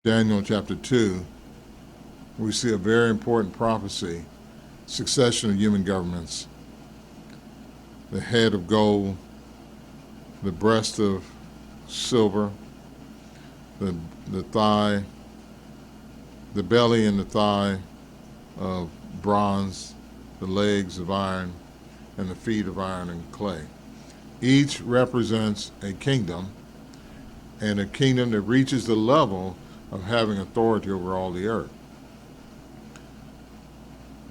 Daniel chapter 2, we see a very important prophecy, succession of human governments, the head of gold, the breast of silver, the, the thigh, the belly and the thigh of bronze, the legs of iron, and the feet of iron and clay. Each represents a kingdom, and a kingdom that reaches the level of having authority over all the earth.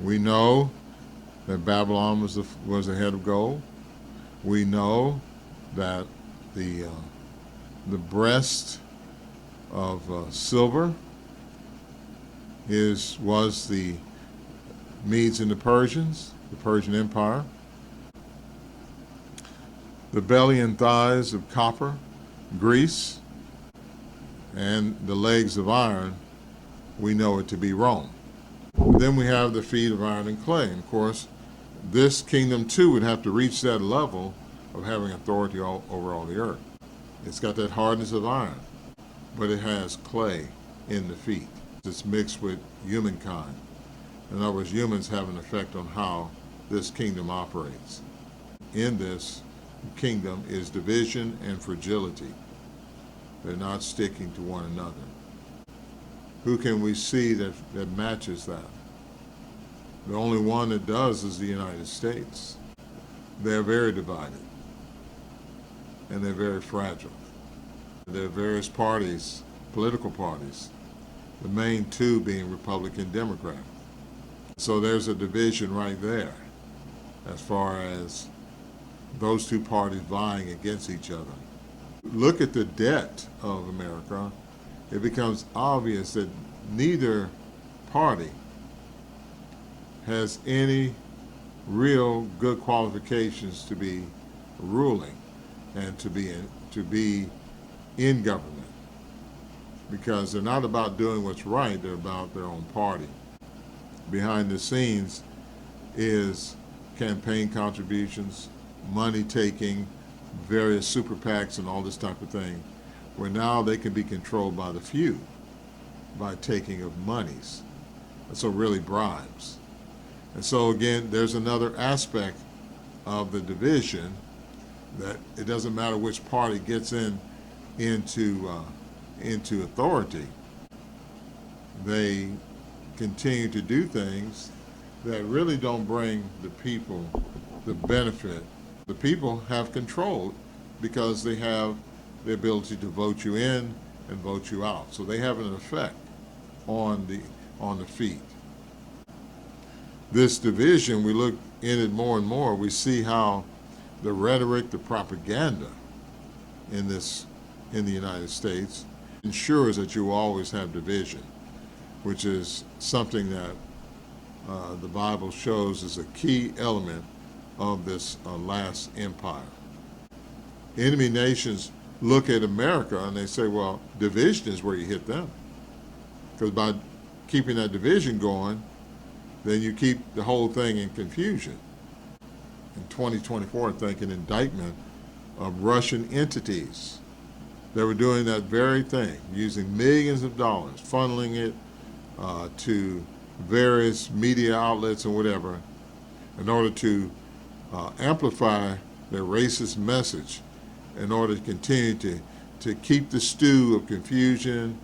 We know that Babylon was the head of gold. We know that the breast of silver was the Medes and the Persians, the Persian Empire. The belly and thighs of copper, Greece, and the legs of iron, we know it to be Rome. Then we have the feet of iron and clay. And of course, this kingdom too would have to reach that level of having authority over all the earth. It's got that hardness of iron, but it has clay in the feet. It's mixed with humankind. In other words, humans have an effect on how this kingdom operates. In this kingdom is division and fragility. They're not sticking to one another. Who can we see that matches that? The only one that does is the United States. They're very divided, and they're very fragile. There are various parties, political parties, the main two being Republican, Democrat. So there's a division right there as far as those two parties vying against each other. Look at the debt of America. It becomes obvious that neither party has any real good qualifications to be ruling and to be in government, because they're not about doing what's right, they're about their own party. Behind the scenes is campaign contributions, money taking, various super PACs and all this type of thing, where now they can be controlled by the few by taking of monies, and so really bribes. And so again, there's another aspect of the division, that it doesn't matter which party gets into authority, they continue to do things that really don't bring the people the benefit. The people have control because they have the ability to vote you in and vote you out. So they have an effect on the feet. This division, we look in it more and more, we see how the rhetoric, the propaganda in the United States ensures that you always have division, which is something that the Bible shows is a key element of this last empire. Enemy nations look at America and they say, well, division is where you hit them. Because by keeping that division going, then you keep the whole thing in confusion. In 2024, I think, an indictment of Russian entities that were doing that very thing, using millions of dollars, funneling it to various media outlets and whatever, in order to amplify their racist message, in order to continue to keep the stew of confusion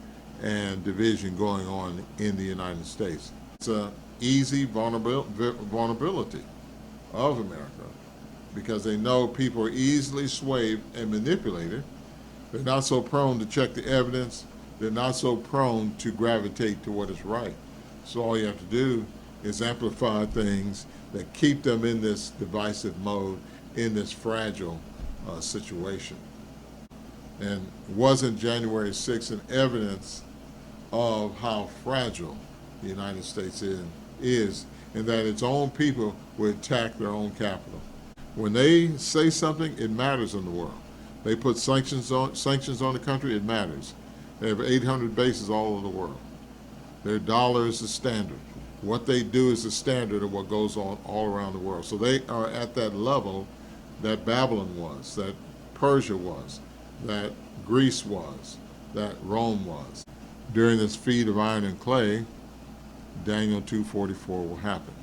and division going on in the United States. It's an easy vulnerability of America, because they know people are easily swayed and manipulated. They're not so prone to check the evidence. They're not so prone to gravitate to what is right. So all you have to do is amplify things that keep them in this divisive mode, in this fragile situation. And wasn't January 6th an evidence of how fragile the United States is, and that its own people will attack their own capital? When they say something, it matters in the world. They put sanctions on the country, it matters. They have 800 bases all over the world. Their dollar is the standard. What they do is the standard of what goes on all around the world. So they are at that level that Babylon was, that Persia was, that Greece was, that Rome was. During this feat of iron and clay, Daniel 2:44 will happen.